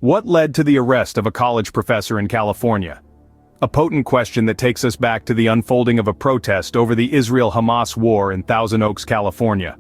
What led to the arrest of a college professor in California? A potent question that takes us back to the unfolding of a protest over the Israel-Hamas war in Thousand Oaks, California.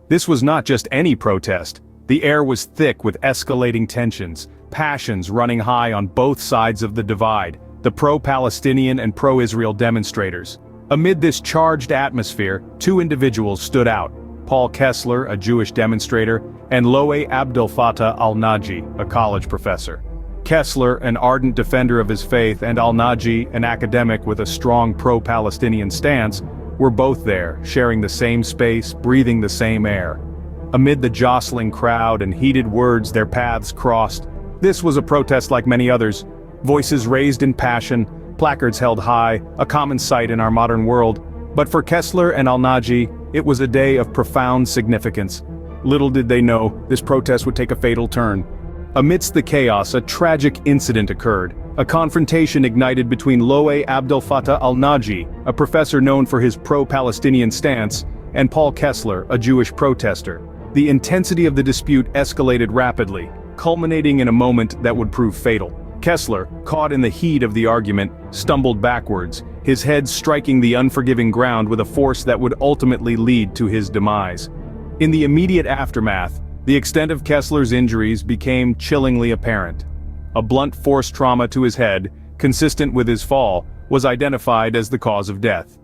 This was not just any protest. The air was thick with escalating tensions, passions running high on both sides of the divide, the pro-Palestinian and pro-Israel demonstrators. Amid this charged atmosphere, two individuals stood out: Paul Kessler, a Jewish demonstrator, and Loe Abdel Fattah al-Naji, a college professor. Kessler, an ardent defender of his faith, and al-Naji, an academic with a strong pro-Palestinian stance, were both there, sharing the same space, breathing the same air. Amid the jostling crowd and heated words, their paths crossed. This was a protest like many others. Voices raised in passion, placards held high, a common sight in our modern world. But for Kessler and al-Naji, it was a day of profound significance. Little did they know, this protest would take a fatal turn. Amidst the chaos, a tragic incident occurred. A confrontation ignited between Loe Abdel Fattah al-Naji, a professor known for his pro-Palestinian stance, and Paul Kessler, a Jewish protester. The intensity of the dispute escalated rapidly, culminating in a moment that would prove fatal. Kessler, caught in the heat of the argument, stumbled backwards, his head striking the unforgiving ground with a force that would ultimately lead to his demise. In the immediate aftermath, the extent of Kessler's injuries became chillingly apparent. A blunt force trauma to his head, consistent with his fall, was identified as the cause of death.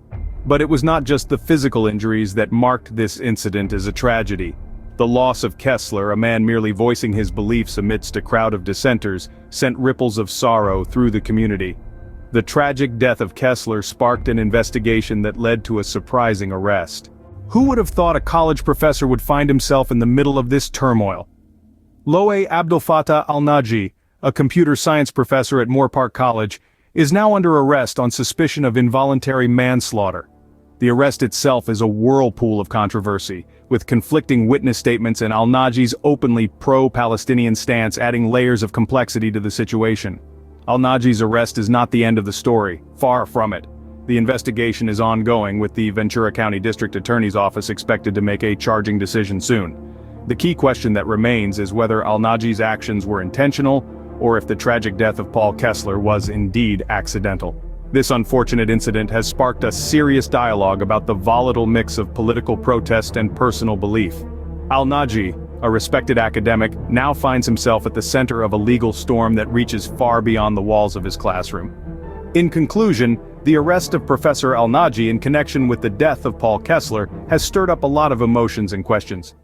But it was not just the physical injuries that marked this incident as a tragedy. The loss of Kessler, a man merely voicing his beliefs amidst a crowd of dissenters, sent ripples of sorrow through the community. The tragic death of Kessler sparked an investigation that led to a surprising arrest. Who would have thought a college professor would find himself in the middle of this turmoil? Loe Abdel Fattah al-Naji, a computer science professor at Moore Park College, is now under arrest on suspicion of involuntary manslaughter. The arrest itself is a whirlpool of controversy, with conflicting witness statements and al-Naji's openly pro-Palestinian stance adding layers of complexity to the situation. Al-Naji's arrest is not the end of the story, far from it. The investigation is ongoing, with the Ventura County District Attorney's Office expected to make a charging decision soon. The key question that remains is whether al-Naji's actions were intentional, or if the tragic death of Paul Kessler was indeed accidental. This unfortunate incident has sparked a serious dialogue about the volatile mix of political protest and personal belief. Al-Naji, a respected academic, now finds himself at the center of a legal storm that reaches far beyond the walls of his classroom. In conclusion, the arrest of Professor al-Naji in connection with the death of Paul Kessler has stirred up a lot of emotions and questions.